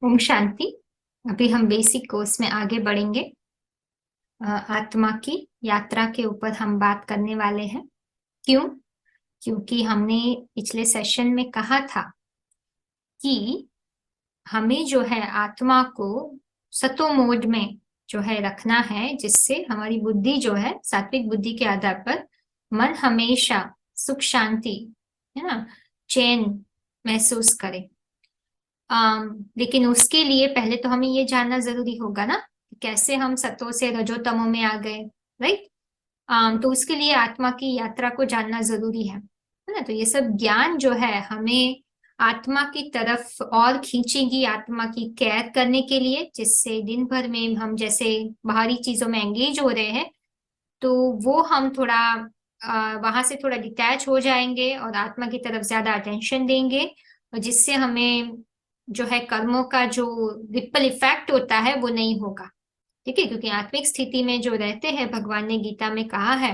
ओम शांति। अभी हम basic course में आगे बढ़ेंगे। आत्मा की यात्रा के ऊपर हम बात करने वाले हैं। क्यों? क्योंकि हमने पिछले सेशन में कहा था कि हमें जो है आत्मा को सतो मोड में जो है रखना है, जिससे हमारी बुद्धि जो है सात्विक बुद्धि के आधार पर मन हमेशा सुख शांति, है ना, चैन महसूस करे। लेकिन उसके लिए पहले तो हमें ये जानना जरूरी होगा ना, कैसे हम सतो से रजो तमो में आ गए। राइट। तो उसके लिए आत्मा की यात्रा को जानना जरूरी है ना। तो ये सब ज्ञान जो है हमें आत्मा की तरफ और खींचेगी, आत्मा की केयर करने के लिए, जिससे दिन भर में हम जैसे बाहरी चीजों में एंगेज हो रहे हैं, तो वो हम थोड़ा वहां से थोड़ा डिटैच हो जाएंगे और आत्मा की तरफ ज्यादा अटेंशन देंगे, और जिससे हमें जो है कर्मों का जो रिपल इफेक्ट होता है वो नहीं होगा। ठीक है, क्योंकि आत्मिक स्थिति में जो रहते हैं, भगवान ने गीता में कहा है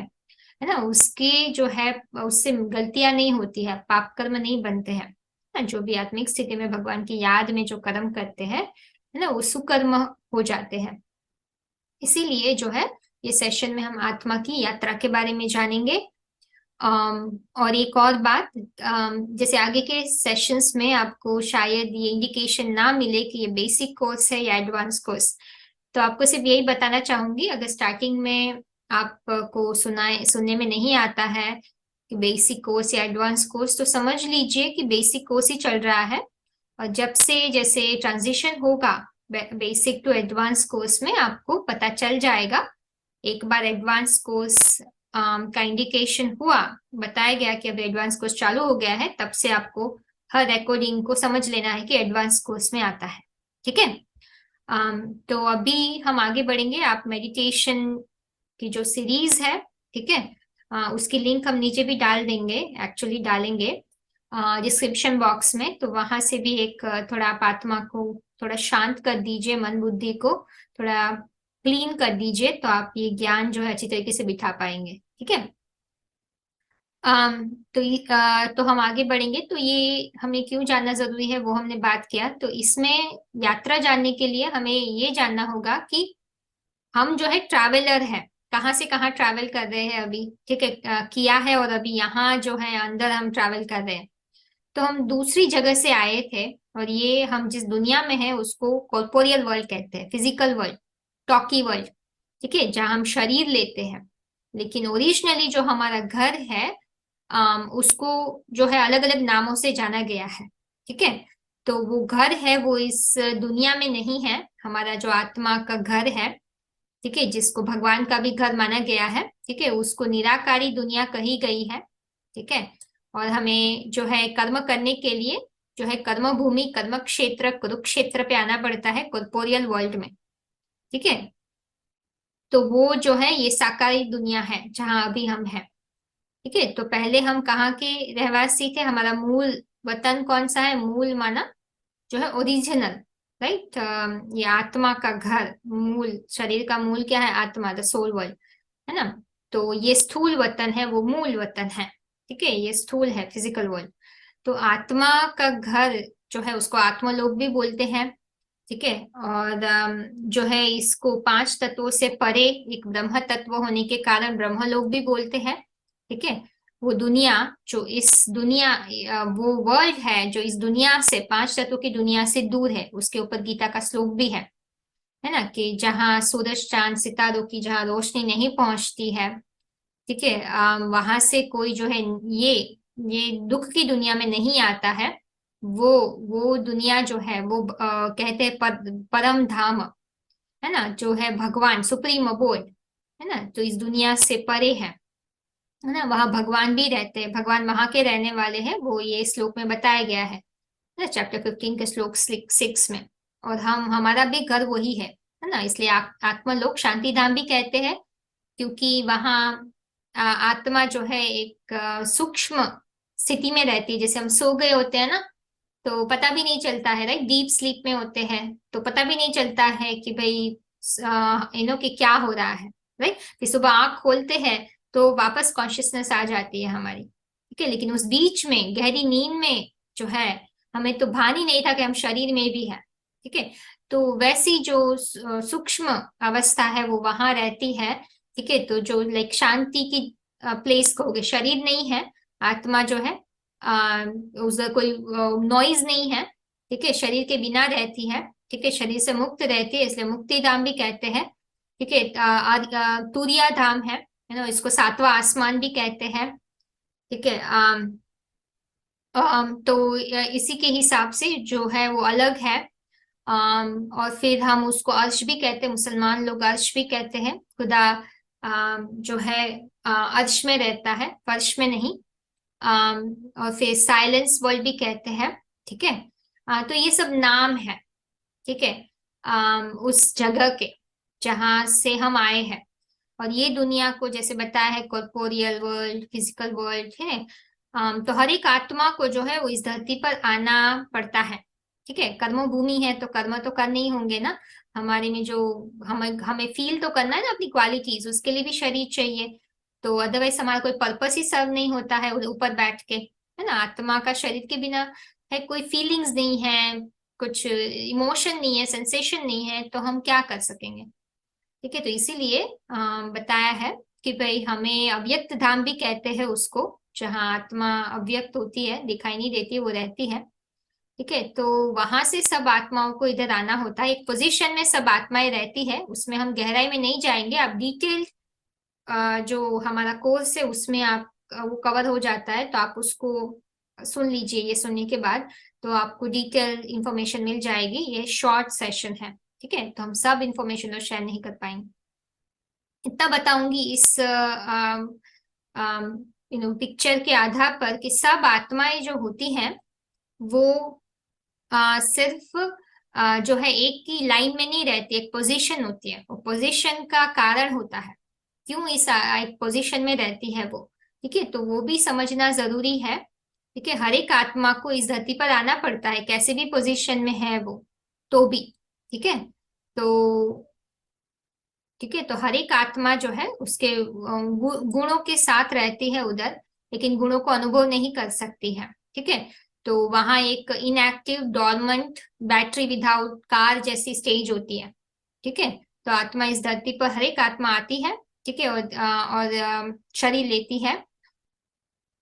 ना, उसकी जो है उससे गलतियां नहीं होती है, पाप कर्म नहीं बनते हैं ना। जो भी आत्मिक स्थिति में भगवान की याद में जो कर्म करते हैं, है ना, वो सुकर्म हो जाते हैं। इसीलिए जो है ये सेशन में हम आत्मा की यात्रा के बारे में जानेंगे। और एक और बात, जैसे आगे के सेशंस में आपको शायद ये इंडिकेशन ना मिले कि ये बेसिक कोर्स है या एडवांस कोर्स, तो आपको सिर्फ यही बताना चाहूंगी, अगर स्टार्टिंग में आपको सुनने में नहीं आता है कि बेसिक कोर्स या एडवांस कोर्स, तो समझ लीजिए कि बेसिक कोर्स ही चल रहा है। और जब से जैसे ट्रांजिशन होगा बेसिक टू एडवांस कोर्स में, आपको पता चल जाएगा। एक बार एडवांस कोर्स का इंडिकेशन हुआ, बताया गया कि अब एडवांस कोर्स चालू हो गया है, तब से आपको हर रिकॉर्डिंग को समझ लेना है कि एडवांस कोर्स में आता है। ठीक है। तो अभी हम आगे बढ़ेंगे। आप मेडिटेशन की जो सीरीज है, ठीक है, उसकी लिंक हम नीचे भी डाल देंगे, एक्चुअली डालेंगे डिस्क्रिप्शन बॉक्स में। तो वहां से भी एक थोड़ा आप आत्मा को थोड़ा शांत कर दीजिए, मन बुद्धि को थोड़ा क्लीन कर दीजिए, तो आप ये ज्ञान जो है अच्छी तरीके से बिठा पाएंगे। ठीक है। तो हम आगे बढ़ेंगे। तो ये हमें क्यों जानना जरूरी है वो हमने बात किया। तो इसमें यात्रा जानने के लिए हमें ये जानना होगा कि हम जो है ट्रैवलर है, कहाँ से कहाँ ट्रैवल कर रहे हैं अभी। ठीक है, किया है, और अभी यहाँ जो है अंदर हम ट्रैवल कर रहे हैं। तो हम दूसरी जगह से आए थे, और ये हम जिस दुनिया में है उसको कॉर्पोरियल वर्ल्ड कहते हैं, फिजिकल वर्ल्ड, टॉकी वर्ल्ड। ठीक है, जहाँ हम शरीर लेते हैं। लेकिन ओरिजिनली जो हमारा घर है, उसको जो है अलग अलग नामों से जाना गया है। ठीक है। तो वो घर है, वो इस दुनिया में नहीं है। हमारा जो आत्मा का घर है, ठीक है, जिसको भगवान का भी घर माना गया है, ठीक है, उसको निराकारी दुनिया कही गई है। ठीक है। और हमें जो है कर्म करने के लिए जो है कर्म भूमि, कर्म क्षेत्र, कुरुक्षेत्र पे आना पड़ता है, कॉर्पोरियल वर्ल्ड में। ठीक है। तो वो जो है ये साकारी दुनिया है जहां अभी हम हैं। ठीक है। तो पहले हम कहाँ के रहवासी थे, हमारा मूल वतन कौन सा है, मूल माना जो है ओरिजिनल। राइट। ये आत्मा का घर, मूल शरीर का मूल क्या है, आत्मा, द सोल वर्ल्ड, है ना। तो ये स्थूल वतन है, वो मूल वतन है। ठीक है, ये स्थूल है, फिजिकल वर्ल्ड। तो आत्मा का घर जो है उसको आत्मलोक भी बोलते हैं। ठीक है। और जो है इसको पांच तत्वों से परे एक ब्रह्म तत्व होने के कारण ब्रह्मलोक भी बोलते हैं। ठीक है। वो दुनिया जो इस दुनिया, वो वर्ल्ड है जो इस दुनिया से, पांच तत्वों की दुनिया से दूर है, उसके ऊपर गीता का श्लोक भी है ना, कि जहाँ सूरज चांद सितारों की जहाँ रोशनी नहीं पहुंचती है, ठीक है, वहां से कोई जो है ये ये दुख की दुनिया में नहीं आता है। वो वो दुनिया जो है वो कहते हैं परम धाम, है ना, जो है भगवान सुप्रीम अबोर्ड, है ना, तो इस दुनिया से परे है ना, वहां भगवान भी रहते हैं, भगवान वहां के रहने वाले हैं, वो ये श्लोक में बताया गया है ना, चैप्टर 15 के श्लोक 6 में। और हमारा भी घर वही है ना, इसलिए आत्मलोक शांति धाम भी कहते हैं, क्योंकि वहाँ आत्मा जो है एक सूक्ष्म स्थिति में रहती है। जैसे हम सो गए होते हैं ना, तो पता भी नहीं चलता है, राइट, डीप स्लीप में होते हैं, तो पता भी नहीं चलता है कि भाई कि क्या हो रहा है। राइट। फिर सुबह आंख खोलते हैं तो वापस कॉन्शियसनेस आ जाती है हमारी। ठीक है, लेकिन उस बीच में गहरी नींद में जो है हमें तो भान ही नहीं था कि हम शरीर में भी है। ठीक है। तो वैसी जो सूक्ष्म अवस्था है वो वहां रहती है। ठीक है, तो जो लाइक शांति की प्लेस कहोगे, शरीर नहीं है, आत्मा जो है उसका कोई नॉइज नहीं है। ठीक है, शरीर के बिना रहती है। ठीक है, शरीर से मुक्त रहती है, इसलिए मुक्ति धाम भी कहते हैं। ठीक है, तुरिया धाम है ना, इसको सातवां आसमान भी कहते हैं। ठीक है। तो इसी के हिसाब से जो है वो अलग है। और फिर हम उसको अर्श भी कहते हैं, मुसलमान लोग अर्श भी कहते हैं। खुदा जो है अर्श में रहता है, फर्श में नहीं। और फिर साइलेंस वर्ल्ड भी कहते हैं। ठीक है। तो ये सब नाम है। ठीक है। उस जगह के जहां से हम आए हैं। और ये दुनिया को जैसे बताया है, कॉर्पोरियल वर्ल्ड, फिजिकल वर्ल्ड है। तो हर एक आत्मा को जो है वो इस धरती पर आना पड़ता है। ठीक है, कर्म भूमि है तो कर्म तो करने ही होंगे ना। हमारे में जो हमें हमें फील तो करना है ना अपनी क्वालिटीज, उसके लिए भी शरीर चाहिए। तो अदरवाइज हमारा कोई पर्पस ही सर्व नहीं होता है ऊपर बैठ के, है ना। आत्मा का शरीर के बिना है, कोई फीलिंग्स नहीं है, कुछ इमोशन नहीं है, सेंसेशन नहीं है, तो हम क्या कर सकेंगे। ठीक है, तो इसीलिए बताया है कि भाई हमें अव्यक्त धाम भी कहते हैं उसको, जहाँ आत्मा अव्यक्त होती है, दिखाई नहीं देती, वो रहती है। ठीक है, तो वहां से सब आत्माओं को इधर आना होता है, एक पोजीशन में सब आत्माएं रहती है। उसमें हम गहराई में नहीं जाएंगे, आप डिटेल जो हमारा कोर्स है उसमें आप वो कवर हो जाता है, तो आप उसको सुन लीजिए। ये सुनने के बाद तो आपको डिटेल इंफॉर्मेशन मिल जाएगी। ये शॉर्ट सेशन है। ठीक है, तो हम सब इंफॉर्मेशन तो शेयर नहीं कर पाएंगे। इतना बताऊंगी इस पिक्चर के आधार पर कि सब आत्माएं जो होती हैं वो सिर्फ जो है एक ही लाइन में नहीं रहती, एक पोजीशन होती है। वो पोजीशन का कारण होता है क्यों इस एक पोजीशन में रहती है वो। ठीक है, तो वो भी समझना जरूरी है। ठीक है, हर एक आत्मा को इस धरती पर आना पड़ता है, कैसे भी पोजीशन में है वो, तो भी। ठीक है, तो ठीक है, तो हर एक आत्मा जो है उसके गुणों के साथ रहती है उधर, लेकिन गुणों को अनुभव नहीं कर सकती है। ठीक है, तो वहां एक inactive dormant battery without car जैसी स्टेज होती है। ठीक है, तो आत्मा इस धरती पर हर एक आत्मा आती है। ठीक है, और शरीर लेती है।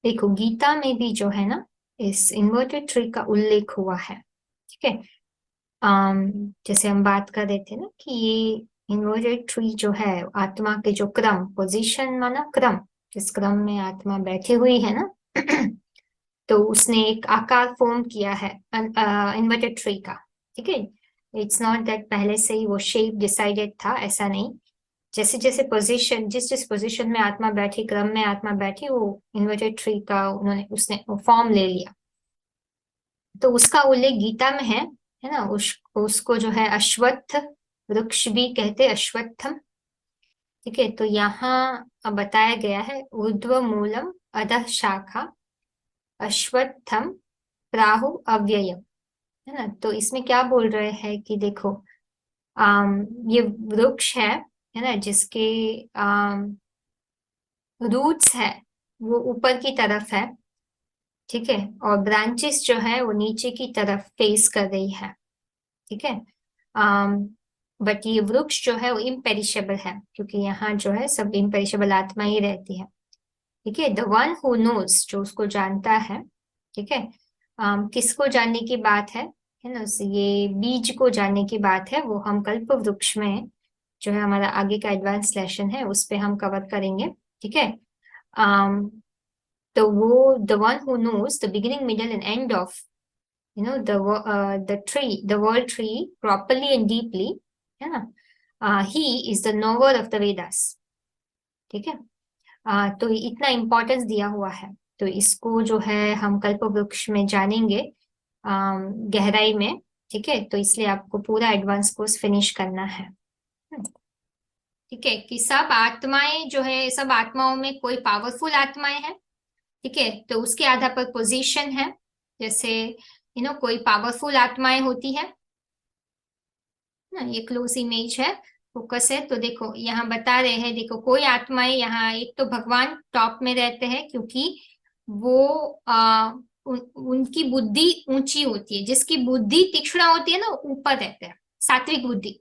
देखो गीता में भी जो है ना, इस इन्वर्टेड ट्री का उल्लेख हुआ है। ठीक है। जैसे हम बात कर रहे थे ना कि ये इन्वर्टेड ट्री जो है, आत्मा के जो क्रम, पोजीशन माना क्रम, जिस क्रम में आत्मा बैठी हुई है ना तो उसने एक आकार फॉर्म किया है इन्वर्टेड ट्री का। ठीक है, इट्स नॉट दैट पहले से ही वो शेप डिसाइडेड था, ऐसा नहीं। जैसे जैसे पोजीशन, जिस जिस पोजीशन में आत्मा बैठी, क्रम में आत्मा बैठी, वो इन्वर्टेड ट्री का उन्होंने उसने फॉर्म ले लिया। तो उसका उल्लेख गीता में है ना। उसको जो है अश्वत्थ वृक्ष भी कहते, अश्वत्थम। ठीक है, तो यहाँ अब बताया गया है ऊर्ध्व मूलम अधः शाखा अश्वत्थम प्राहु अव्ययम, है ना। तो इसमें क्या बोल रहे हैं कि देखो ये वृक्ष है ना, जिसके रूट्स है वो ऊपर की तरफ है। ठीक है, और ब्रांचेस जो है वो नीचे की तरफ फेस कर रही है। ठीक है। बट ये वृक्ष जो है वो इम्पेरिशेबल है, क्योंकि यहाँ जो है सब इम्पेरिशेबल आत्मा ही रहती है। ठीक है, द वन हु नोज, जो उसको जानता है। ठीक है। किसको जानने की बात है ना, ये बीज को जानने की बात है। वो हम कल्प वृक्ष में जो है हमारा आगे का एडवांस लेसन है उस पे हम कवर करेंगे। ठीक है। तो वो the one who knows the beginning middle end end of the tree, the world tree properly and deeply, है ना। he is the knower of the Vedas। ठीक है। तो इतना इम्पोर्टेंस दिया हुआ है, तो इसको जो है हम कल्प वृक्ष में जानेंगे गहराई में। ठीक है, तो इसलिए आपको पूरा एडवांस कोर्स फिनिश करना है। ठीक है, कि सब आत्माएं जो है, सब आत्माओं में कोई पावरफुल आत्माएं हैं। ठीक है, तो उसके आधार पर पोजीशन है। जैसे कोई पावरफुल आत्माएं होती है ना। ये क्लोज इमेज है, फोकस है, तो देखो यहाँ बता रहे हैं। देखो कोई आत्माएं यहाँ, एक तो भगवान टॉप में रहते हैं क्योंकि वो उनकी बुद्धि ऊंची होती है, जिसकी बुद्धि तीक्ष्ण होती है ना, ऊपर रहते हैं, सात्विक बुद्धि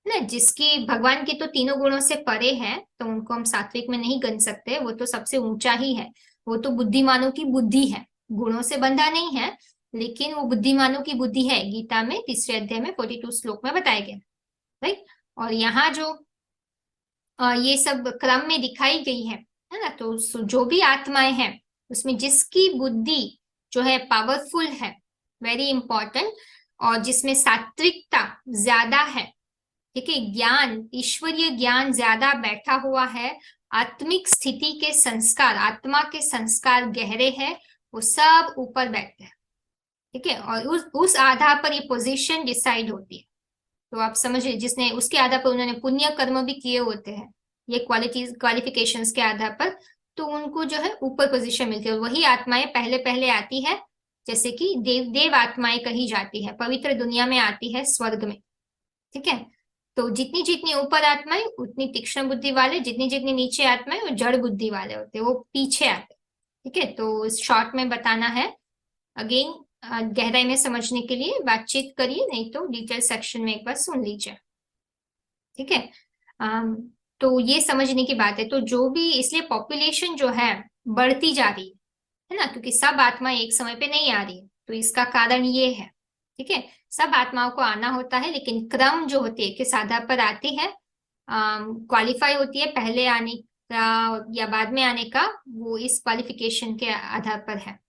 है ना। जिसकी भगवान के तो तीनों गुणों से परे है, तो उनको हम सात्विक में नहीं गन सकते, वो तो सबसे ऊंचा ही है। वो तो बुद्धिमानों की बुद्धि है, गुणों से बंधा नहीं है, लेकिन वो बुद्धिमानों की बुद्धि है, गीता में तीसरे अध्याय में 42 श्लोक में बताया गया। राइट। और यहाँ जो ये सब क्रम में दिखाई गई है ना, तो जो भी आत्माएं हैं उसमें जिसकी बुद्धि जो है पावरफुल है, वेरी इंपॉर्टेंट, और जिसमें सात्विकता ज्यादा है, ठीक है, ज्ञान, ईश्वरीय ज्ञान ज्यादा बैठा हुआ है, आत्मिक स्थिति के संस्कार, आत्मा के संस्कार गहरे हैं, वो सब ऊपर बैठते हैं। ठीक है, और उस आधार पर ये पोजीशन डिसाइड होती है। तो आप समझिए, जिसने उसके आधार पर उन्होंने पुण्य कर्म भी किए होते हैं, ये क्वालिफिकेशंस के आधार पर, तो उनको जो है ऊपर पोजीशन मिलती है, और वही आत्माएं पहले पहले आती है, जैसे कि देव आत्माएं कही जाती है, पवित्र दुनिया में आती है, स्वर्ग में। ठीक है, तो जितनी जितनी ऊपर आत्माएं उतनी तीक्ष्ण बुद्धि वाले, जितनी जितनी नीचे आत्माएं वो जड़ बुद्धि वाले होते हैं, वो पीछे आते हैं। ठीक है, तो शॉर्ट में बताना है, अगेन गहराई में समझने के लिए बातचीत करिए, नहीं तो डिटेल सेक्शन में एक बार सुन लीजिए। ठीक है, तो ये समझने की बात है। तो जो भी, इसलिए पॉपुलेशन जो है बढ़ती जा रही है ना, क्योंकि सब आत्मा एक समय पे नहीं आ रही है, तो इसका कारण ये है। ठीक है, सब आत्माओं को आना होता है, लेकिन क्रम जो होती है किस आधार पर आती है, क्वालिफाई होती है पहले आने का या बाद में आने का, वो इस क्वालिफिकेशन के आधार पर है।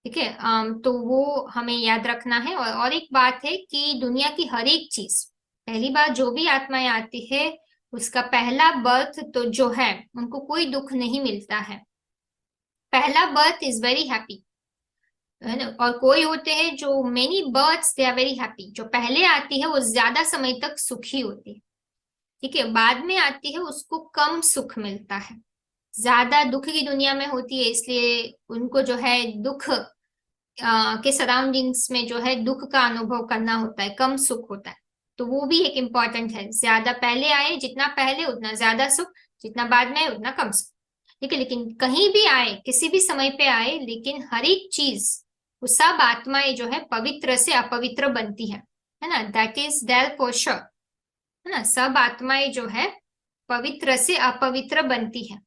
ठीक है, तो वो हमें याद रखना है। और एक बात है कि दुनिया की हर एक चीज, पहली बार जो भी आत्माएं आती है, उसका पहला बर्थ तो जो है उनको कोई दुख नहीं मिलता है, पहला बर्थ इज वेरी हैप्पी, है ना। और कोई होते हैं जो many births they are very happy, जो पहले आती है वो ज्यादा समय तक सुखी होती है। ठीक है, बाद में आती है उसको कम सुख मिलता है, ज्यादा दुख की दुनिया में होती है, इसलिए उनको जो है दुख के सराउंडिंग्स में जो है दुख का अनुभव करना होता है, कम सुख होता है। तो वो भी एक इम्पॉर्टेंट है, ज्यादा पहले आए, जितना पहले उतना ज्यादा सुख, जितना बाद में आए उतना कम सुख। ठीक है, लेकिन कहीं भी आए, किसी भी समय पे आए, लेकिन हर एक चीज, वो सब आत्माएं जो है पवित्र से अपवित्र बनती है ना, that is there for sure, है ना। सब आत्माएं जो है पवित्र से अपवित्र बनती है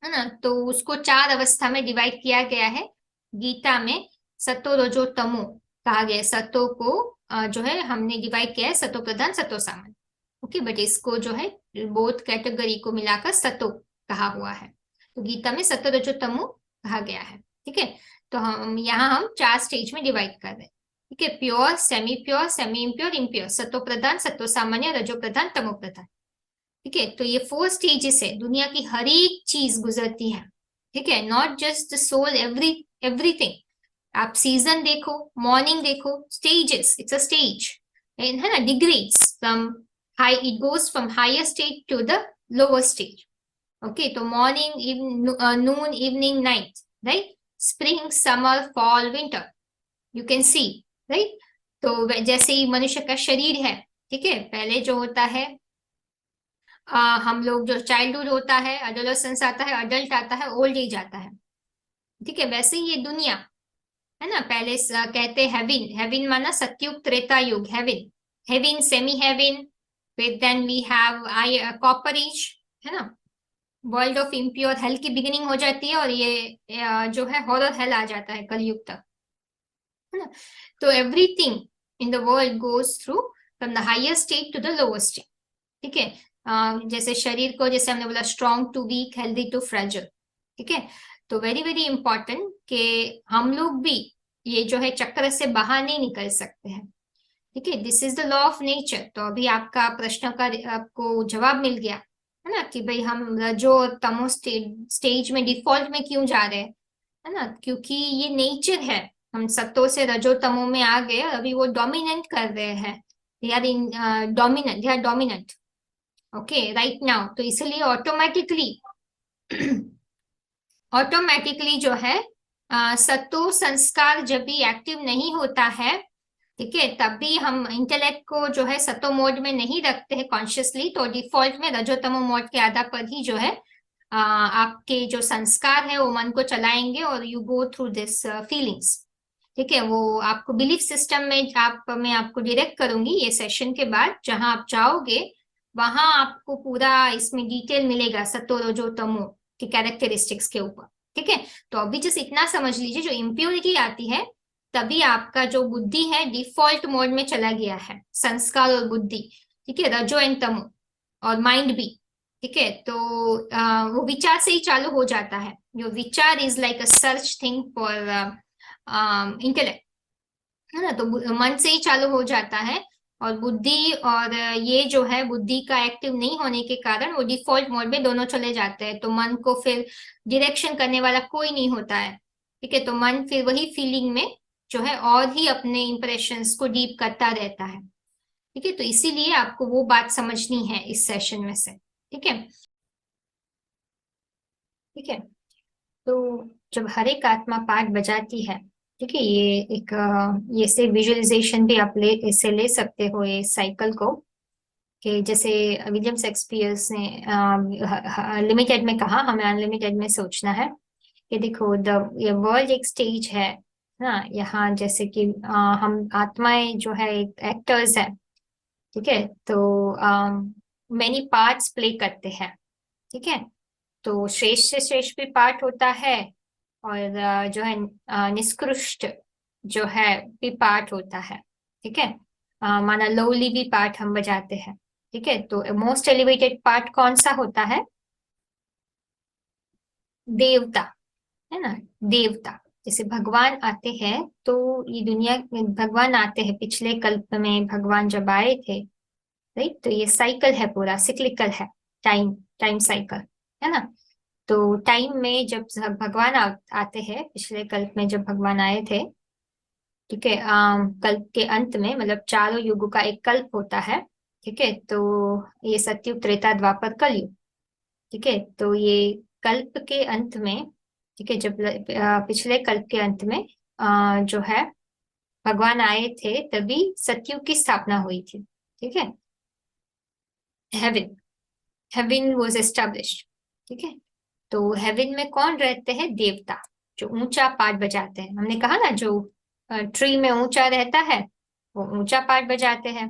ना। तो उसको चार अवस्था में डिवाइड किया गया है गीता में, सतो रजो तमो कहा गया है। सतो को जो है हमने डिवाइड किया है सतो प्रधान सतो सामान्य। ओके, बट इसको जो है बोथ कैटेगरी को मिलाकर सतो कहा हुआ है, तो गीता में सतो रजो तमो कहा गया है। ठीक है, तो हम चार स्टेज में डिवाइड कर रहे हैं। ठीक है, प्योर, सेमी इम्प्योर, इम्प्योर, सतो प्रधान, सतो सामान्य, रजो प्रधान, तमो प्रधान। ठीक है, तो ये 4 स्टेजेस है, दुनिया की हर एक चीज गुजरती है। ठीक है, not just the soul, everything. आप सीजन देखो, मॉर्निंग देखो, स्टेजेस, इट्स अ स्टेज, है ना, degrees from high, it goes from higher stage to the lower stage. Okay, तो morning, noon, evening, night, right, spring, summer, fall, winter, you can see, right. तो जैसे ही मनुष्य का शरीर है, ठीक है, पहले जो होता है, हम लोग जो चाइल्डहुड होता है, एडोलेसेंस आता है, अडल्ट आता है, ओल्ड एज आता है। ठीक है, वैसे ही ये दुनिया है ना, पहले कहते हेविन, हेविन माना सत्युग त्रेता युग, हेविन, हेविन, सेमी हेविन, फिर then we have I copper age, है ना, वर्ल्ड ऑफ इम्प्योर, हेल की बिगिनिंग हो जाती है, और ये जो है हॉरर हेल आ जाता है कलयुग तक, है ना। तो everything in the world goes through from the higher state to the lower state. ठीक है, जैसे शरीर को, जैसे हमने बोला, strong to weak, healthy to fragile. ठीक है, तो वेरी वेरी इंपॉर्टेंट कि हम लोग भी ये जो है चक्र से बाहर नहीं निकल सकते हैं। ठीक है, this is the law of nature. तो अभी आपका प्रश्न का आपको जवाब मिल गया, है ना, कि भाई हम रजो और तमो स्टेज में डिफॉल्ट में क्यों जा रहे हैं, है ना, क्योंकि ये नेचर है। हम सत्तो से रजो तमो में आ गए, अभी वो डोमिनेंट कर रहे हैं, they are in dominant, they are dominant, okay, right now. तो इसलिए ऑटोमेटिकली ऑटोमेटिकली जो है सत्तो संस्कार जब भी एक्टिव नहीं होता है, ठीक है, तब भी हम इंटेलेक्ट को जो है सतो मोड में नहीं रखते हैं कॉन्शियसली, तो डिफॉल्ट में रजोतमो मोड के आधार पर ही जो है आपके जो संस्कार है वो मन को चलाएंगे और you go through this feelings. ठीक है, वो आपको बिलीफ सिस्टम में आप मैं आपको डायरेक्ट करूंगी ये सेशन के बाद, जहां आप जाओगे वहां आपको पूरा इसमें डिटेल मिलेगा सतो रजो तमो के कैरेक्टरिस्टिक्स के ऊपर। ठीक है, तो अभी जस्ट इतना समझ लीजिए, जो इम्प्योरिटी आती है तभी आपका जो बुद्धि है डिफॉल्ट मोड में चला गया है, संस्कार और बुद्धि। ठीक है, रजो एंड तमो और माइंड भी। ठीक है, तो वो विचार से ही चालू हो जाता है। जो विचार is like a search thing for intellect, है ना, तो मन से ही चालू हो जाता है। और बुद्धि और ये जो है बुद्धि का एक्टिव नहीं होने के कारण वो डिफॉल्ट मोड में दोनों चले जाते हैं, तो मन को फिर डायरेक्शन करने वाला कोई नहीं होता है। ठीक है, तो मन फिर वही फीलिंग में जो है और ही अपने इंप्रेशंस को डीप करता रहता है। ठीक है, तो इसीलिए आपको वो बात समझनी है इस सेशन में से। ठीक है। ठीक है, तो जब हर एक आत्मा पाठ बजाती है, ठीक है, ये एक ये से विजुअलाइजेशन भी आप ले इसे ले सकते हो ये साइकिल को, कि जैसे विलियम शेक्सपियर ने लिमिटेड में कहा, हमें अनलिमिटेड में सोचना है कि देखो ये वर्ल्ड एक स्टेज है ना, यहाँ जैसे कि हम आत्माएं जो है एक एक्टर्स है। ठीक है, तो मैनी पार्ट्स प्ले करते हैं। ठीक है, तो श्रेष्ठ से श्रेष्ठ भी पार्ट होता है, और जो है निष्कृष्ट जो है भी पार्ट होता है। ठीक है, माना लोली भी पार्ट हम बजाते हैं। ठीक है, तो मोस्ट एलिवेटेड पार्ट कौन सा होता है? देवता, है ना, देवता। जैसे भगवान आते हैं तो ये दुनिया में भगवान आते हैं, पिछले कल्प में भगवान जब आए थे, राइट, तो ये साइकिल है, पूरा सिक्लिकल है, टाइम टाइम साइकिल, है ना। तो टाइम में जब भगवान आते हैं, पिछले कल्प में जब भगवान आए थे, ठीक है, कल्प के अंत में, मतलब चारों युगों का एक कल्प होता है। ठीक है, तो ये सतयुग त्रेता द्वापर कलयुग। ठीक है, तो ये कल्प के अंत में, ठीक है, जब पिछले कल्प के अंत में जो है भगवान आए थे, तभी सतयुग की स्थापना हुई थी। ठीक है, हेवन हेवन वॉज एस्टेब्लिश्ड। ठीक है, तो हेवन में कौन रहते हैं? देवता, जो ऊंचा पाठ बजाते हैं। हमने कहा ना, जो ट्री में ऊंचा रहता है वो ऊंचा पाठ बजाते हैं।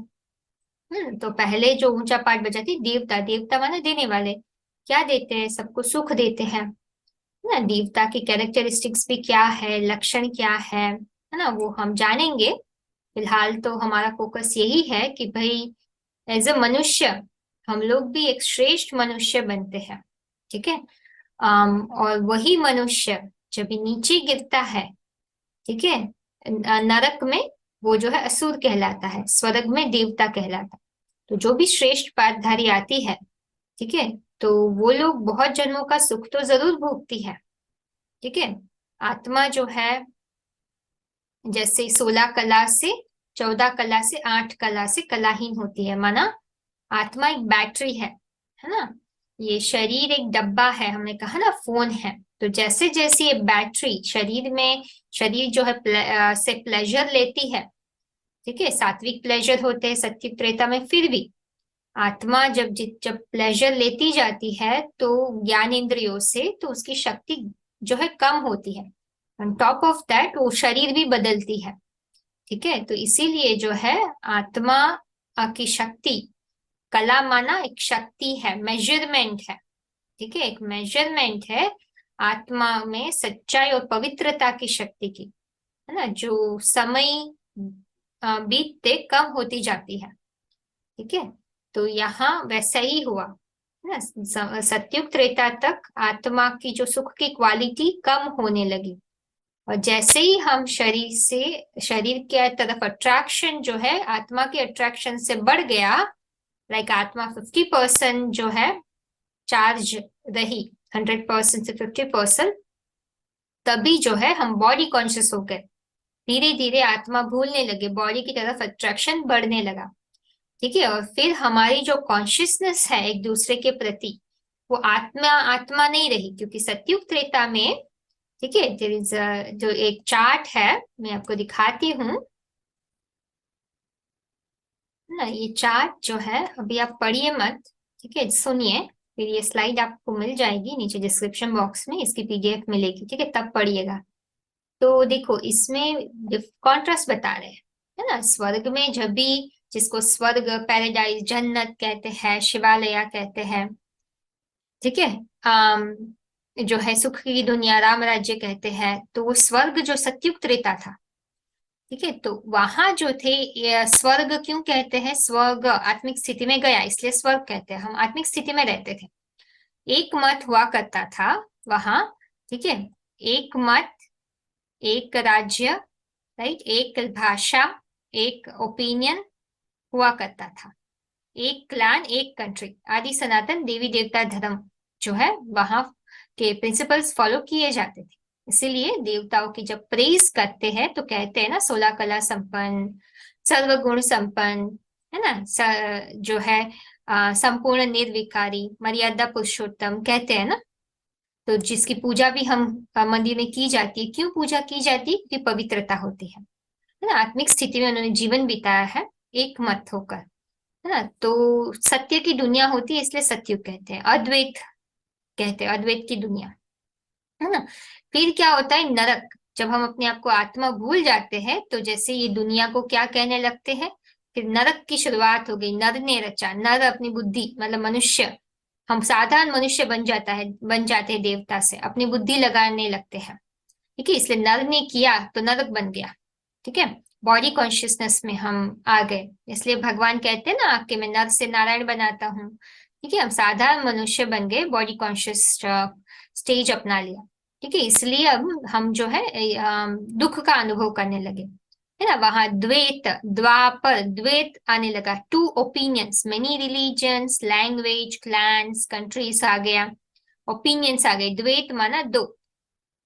तो पहले जो ऊंचा पाठ बजाते देवता, देवता माने देने वाले, क्या देते हैं? सबको सुख देते हैं, है ना। देवता की कैरेक्टरिस्टिक्स भी क्या है, लक्षण क्या है ना, वो हम जानेंगे। फिलहाल तो हमारा फोकस यही है कि भाई एज अ मनुष्य हम लोग भी एक श्रेष्ठ मनुष्य बनते हैं। ठीक है, और वही मनुष्य जब भी नीचे गिरता है, ठीक है, नरक में वो जो है असुर कहलाता है, स्वर्ग में देवता कहलाता है। तो जो भी श्रेष्ठ पाठधारी आती है, ठीक है, तो वो लोग बहुत जन्मों का सुख तो जरूर भोगती है। ठीक है, आत्मा जो है जैसे 16 कला से 14 कला से 8 कला से कलाहीन होती है, माना आत्मा एक बैटरी है ना। ये शरीर एक डब्बा है, हमने कहा ना फोन है। तो जैसे जैसे ये बैटरी शरीर में, शरीर जो है से प्लेजर लेती है, ठीक है, सात्विक प्लेजर होते हैं सत्युग त्रेता में, फिर भी आत्मा जब प्लेजर लेती जाती है तो ज्ञान इंद्रियों से, तो उसकी शक्ति जो है कम होती है। ऑन टॉप ऑफ दैट वो शरीर भी बदलती है। ठीक है, तो इसीलिए जो है आत्मा की शक्ति, कला माना एक शक्ति है, मेजरमेंट है। ठीक है, एक मेजरमेंट है आत्मा में सच्चाई और पवित्रता की शक्ति की, है ना, जो समय बीतते कम होती जाती है। ठीक है, तो यहाँ वैसा ही हुआ, है ना। सत्युग त्रेता तक आत्मा की जो सुख की क्वालिटी कम होने लगी, और जैसे ही हम शरीर के तरफ अट्रैक्शन जो है आत्मा के अट्रैक्शन से बढ़ गया, लाइक आत्मा 50% जो है चार्ज रही, 100% से 50%, तभी जो है हम बॉडी कॉन्शियस हो गए। धीरे धीरे आत्मा भूलने लगे, बॉडी की तरफ अट्रैक्शन बढ़ने लगा। ठीक है, और फिर हमारी जो कॉन्शियसनेस है एक दूसरे के प्रति, वो आत्मा आत्मा नहीं रही, क्योंकि सतयुग त्रेता में, ठीक है, देयर इज जो एक चार्ट है, मैं आपको दिखाती हूँ ना। ये चार्ट जो है, अभी आप पढ़िए मत, ठीक है, सुनिए। फिर ये स्लाइड आपको मिल जाएगी नीचे डिस्क्रिप्शन बॉक्स में, इसकी पीडीएफ मिलेगी, ठीक है, तब पढ़िएगा। तो देखो इसमें कॉन्ट्रास्ट बता रहे हैं, है ना। स्वर्ग में जब भी, जिसको स्वर्ग, पैराडाइज, जन्नत कहते हैं, शिवालया कहते हैं, ठीक है, जो है सुख की दुनिया, राम राज्य कहते हैं, तो वो स्वर्ग जो सतयुग त्रेता था, ठीक है, तो वहां जो थे, ये स्वर्ग क्यों कहते हैं, स्वर्ग आत्मिक स्थिति में गया इसलिए स्वर्ग कहते हैं, हम आत्मिक स्थिति में रहते थे। एक मत हुआ करता था वहां, ठीक है, एक मत, एक राज्य, राइट, एक भाषा, एक ओपिनियन हुआ करता था, एक क्लान, एक कंट्री, आदि सनातन देवी देवता धर्म जो है वहां के प्रिंसिपल्स फॉलो किए जाते थे। इसीलिए देवताओं की जब प्रेज करते हैं तो कहते हैं ना, 16 कला संपन्न, सर्वगुण संपन्न, है ना, जो है संपूर्ण निर्विकारी, मर्यादा पुरुषोत्तम कहते हैं ना। तो जिसकी पूजा भी हम मंदिर में की जाती है, क्यों पूजा की जाती है, क्योंकि पवित्रता होती है ना, आत्मिक स्थिति में उन्होंने जीवन बिताया है एक मत होकर, है ना। तो सत्य की दुनिया होती है इसलिए सत्युग कहते हैं, अद्वैत कहते हैं, अद्वैत की दुनिया, है ना। फिर क्या होता है, नरक, जब हम अपने आप को आत्मा भूल जाते हैं तो जैसे ये दुनिया को क्या कहने लगते हैं, फिर नरक की शुरुआत हो गई, नर ने रचा, नर अपनी बुद्धि मतलब मनुष्य, हम साधारण मनुष्य बन जाते हैं देवता से, अपनी बुद्धि लगाने लगते हैं, ठीक है, इसलिए नर ने किया तो नरक बन गया, ठीक है, बॉडी कॉन्शियसनेस में हम आ गए, इसलिए भगवान कहते हैं ना कि मैं नर से नारायण बनाता हूँ, ठीक है, हम साधारण मनुष्य बन गए, बॉडी कॉन्शियस स्टेज अपना लिया, ठीक है, इसलिए अब हम जो है दुख का अनुभव करने लगे, है ना। वहां द्वैत, द्वापर द्वैत आने लगा, two opinions, many religions, language, clans, countries आ गया, ओपिनियंस आ गए, द्वैत माना दो,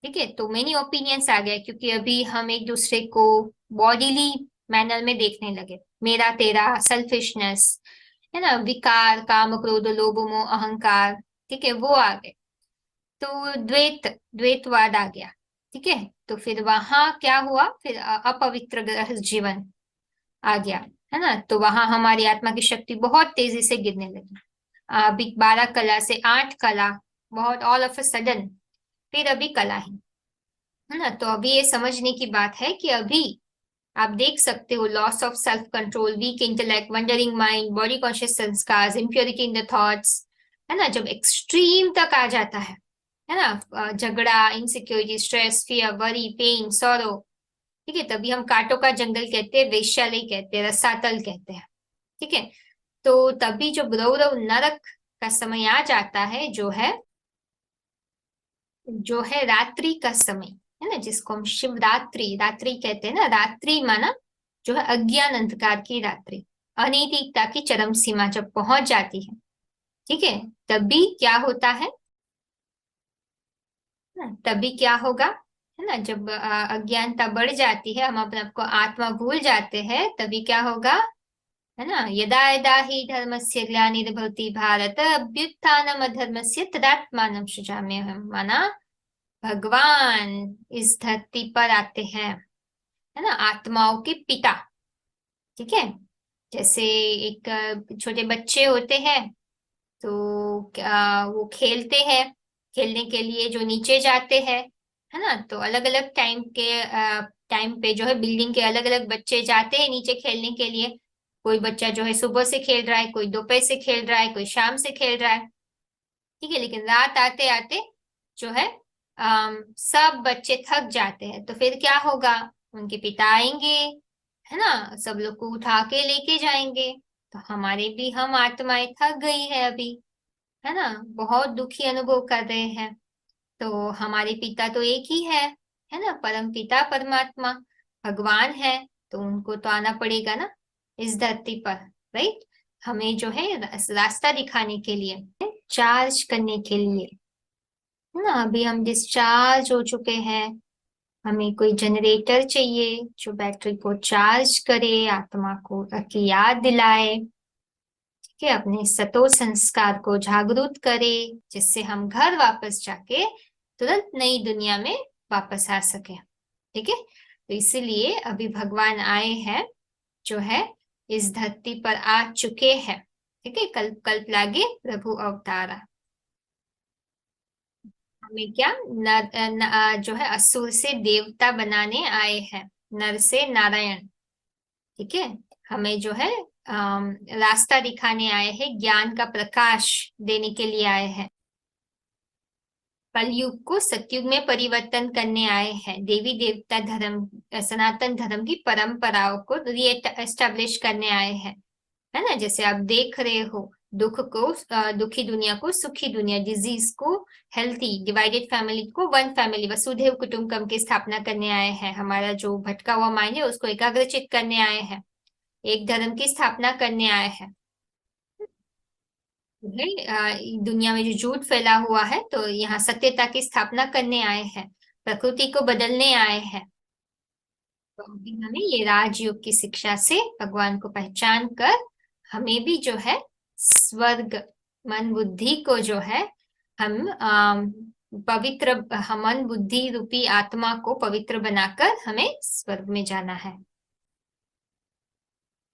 ठीक है, तो मेनी ओपिनियंस आ गए, क्योंकि अभी हम एक दूसरे को बॉडीली मैनर में देखने लगे, मेरा तेरा, सेल्फिशनेस, है ना, विकार, काम, क्रोध, लोभ, मोह, अहंकार, ठीक है, वो आ गए, तो द्वैतवाद आ गया, ठीक है। तो फिर वहां क्या हुआ, फिर अपवित्र ग्रह जीवन आ गया, है ना, तो वहां हमारी आत्मा की शक्ति बहुत तेजी से गिरने लगी, अभी 12 कला से 8 कला, बहुत ऑल ऑफ अ सडन, फिर अभी कला ही, है ना। तो अभी ये समझने की बात है कि अभी आप देख सकते हो, loss of self control, weak intellect, wandering mind, body conscious sanskar, impurity in the thoughts, है ना, जब एक्सट्रीम तक आ जाता है ना, झगड़ा, insecurity, stress, fear, worry, pain, sorrow, ठीक है, तभी हम कांटों का जंगल कहते हैं, वेश्यालय कहते हैं, रसातल कहते हैं, ठीक है। तो तभी जो रौरव नरक का समय आ जाता है, जो है रात्रि का समय, है ना, जिसको हम शिवरात्रि, रात्रि कहते हैं ना, रात्रि माना जो है अज्ञान अंधकार की रात्रि, अनैतिकता की चरम सीमा जब पहुंच जाती है, ठीक है, तभी क्या होता है ना, तभी क्या होगा, है ना, जब अज्ञानता बढ़ जाती है, हम अपने आप को आत्मा भूल जाते हैं, तभी क्या होगा, है ना, यदा यदा हि धर्मस्य ग्लानिर्भवति भारत अभ्युत्थानम अधर्मस्य तदात्मानं सृजाम्यहम्, माना भगवान इस धरती पर आते हैं, है ना, आत्माओं के पिता, ठीक है, जैसे एक छोटे बच्चे होते हैं, तो वो खेलते हैं, खेलने के लिए जो नीचे जाते हैं, है ना, तो अलग अलग टाइम पे जो है बिल्डिंग के अलग अलग बच्चे जाते हैं नीचे खेलने के लिए, कोई बच्चा जो है सुबह से खेल रहा है, कोई दोपहर से खेल रहा है, कोई शाम से खेल रहा है, ठीक है, लेकिन रात आते आते जो है सब बच्चे थक जाते हैं, तो फिर क्या होगा, उनके पिता आएंगे, है ना, सब लोग को उठा के लेके जाएंगे, तो हमारे भी, हम आत्माएं थक गई है अभी, है ना, बहुत दुखी अनुभव कर रहे हैं, तो हमारे पिता तो एक ही है ना, परम पिता परमात्मा भगवान है, तो उनको तो आना पड़ेगा ना इस धरती पर, राइट, हमें जो है रास्ता दिखाने के लिए, चार्ज करने के लिए, है ना, अभी हम डिस्चार्ज हो चुके हैं, हमें कोई जनरेटर चाहिए जो बैटरी को चार्ज करे, आत्मा को की याद दिलाए, ठीक है, अपने सतो संस्कार को जागरूक करे, जिससे हम घर वापस जाके तुरंत नई दुनिया में वापस आ सके, ठीक है। तो इसीलिए अभी भगवान आए हैं, जो है इस धरती पर आ चुके हैं, ठीक है, कल्प कल्प लागे प्रभु अवतारा, हमें क्या जो है असुर से देवता बनाने आए हैं, नर से नारायण। ठीक है, हमें जो है रास्ता दिखाने आए हैं, ज्ञान का प्रकाश देने के लिए आए हैं। कलयुग को सतयुग में परिवर्तन करने आए हैं, देवी देवता धर्म, सनातन धर्म की परंपराओं को री एस्टेब्लिश करने आए हैं। है ना, जैसे आप देख रहे हो, दुख को दुखी दुनिया को सुखी दुनिया, डिजीज को हेल्थी, डिवाइडेड फैमिली को वन फैमिली, वसुधैव कुटुंबकम की स्थापना करने आए हैं। हमारा जो भटका हुआ माइंड है उसको एकाग्रचित करने आए हैं, एक धर्म की स्थापना करने आए हैं। है, दुनिया में जो झूठ फैला हुआ है तो यहाँ सत्यता की स्थापना करने आए हैं, प्रकृति को बदलने आए हैं। तो अभी हमें ये राजयोग की शिक्षा से भगवान को पहचान कर हमें भी जो है स्वर्ग, मन बुद्धि को जो है हम पवित्र, मन बुद्धि रूपी आत्मा को पवित्र बनाकर हमें स्वर्ग में जाना है।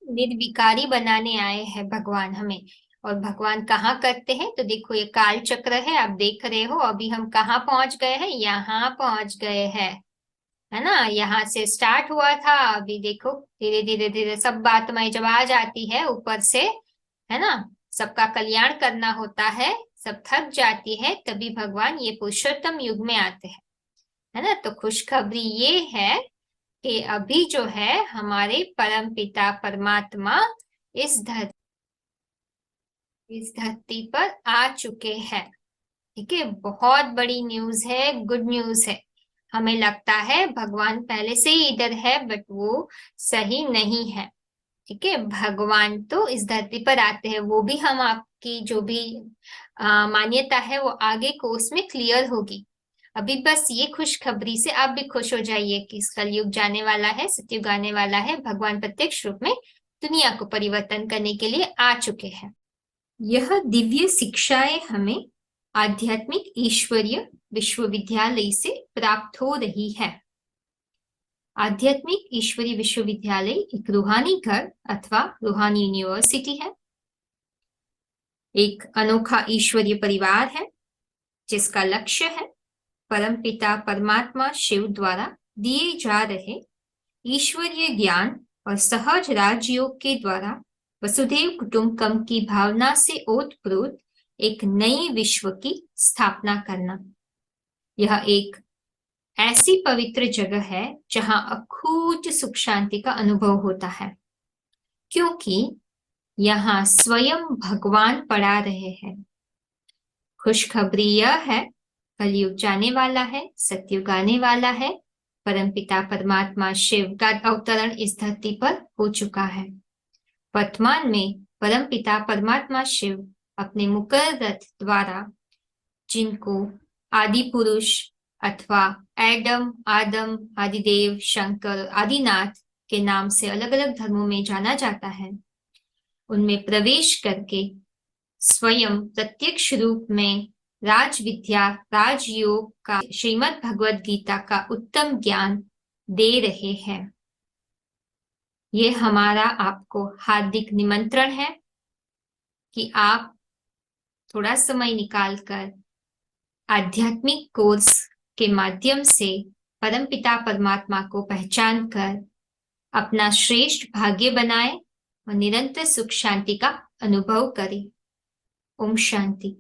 निर्विकारी बनाने आए हैं भगवान हमें। और भगवान कहाँ करते हैं, तो देखो ये काल चक्र है, आप देख रहे हो अभी हम कहाँ पहुंच गए हैं, यहाँ पहुंच गए हैं। है ना, यहाँ से स्टार्ट हुआ था, अभी देखो धीरे धीरे धीरे सब बात में जब आ जाती है ऊपर से, है ना, सबका कल्याण करना होता है, सब थक जाती है, तभी भगवान ये पुरुषोत्तम युग में आते हैं। है ना, तो खुशखबरी ये है कि अभी जो है हमारे परम पिता परमात्मा इस धरती, इस धरती पर आ चुके हैं। ठीक है, बहुत बड़ी न्यूज है, गुड न्यूज है। हमें लगता है भगवान पहले से ही इधर है, बट वो सही नहीं है। ठीक है, भगवान तो इस धरती पर आते हैं, वो भी हम आपकी जो भी मान्यता है वो आगे कोर्स में क्लियर होगी। अभी बस ये खुशखबरी से आप भी खुश हो जाइए कि इस कलयुग जाने वाला है, सतयुग आने वाला है, भगवान प्रत्यक्ष रूप में दुनिया को परिवर्तन करने के लिए आ चुके हैं। यह दिव्य शिक्षाएं हमें आध्यात्मिक ईश्वरीय विश्वविद्यालय से प्राप्त हो रही है। आध्यात्मिक ईश्वरीय विश्वविद्यालय एक रूहानी घर अथवा रूहानी यूनिवर्सिटी है, एक अनोखा ईश्वरीय परिवार है जिसका लक्ष्य है परम पिता परमात्मा शिव द्वारा दिए जा रहे ईश्वरीय ज्ञान और सहज राजयोग के द्वारा वसुधैव कुटुंबकम की भावना से ओतप्रोत एक नई विश्व की स्थापना करना। यह एक ऐसी पवित्र जगह है जहां अखूट सुख शांति का अनुभव होता है, क्योंकि यहाँ स्वयं भगवान पढ़ा रहे हैं। खुशखबरी यह है, कलयुग जाने वाला है, सतयुग आने वाला है, परमपिता परमात्मा शिव का अवतरण इस धरती पर हो चुका है। वर्तमान में परमपिता परमात्मा शिव अपने मुकर रथ द्वारा, जिनको आदि पुरुष अथवा एडम, आदम, आदिदेव, शंकर, आदिनाथ के नाम से अलग अलग धर्मों में जाना जाता है, उनमें प्रवेश करके स्वयं प्रत्यक्ष रूप में राज विद्या, राजयोग का, श्रीमद् भगवद गीता का उत्तम ज्ञान दे रहे हैं। ये हमारा आपको हार्दिक निमंत्रण है कि आप थोड़ा समय निकालकर आध्यात्मिक कोर्स के माध्यम से परमपिता परमात्मा को पहचान कर अपना श्रेष्ठ भाग्य बनाएं और निरंतर सुख शांति का अनुभव करें। ओम शांति।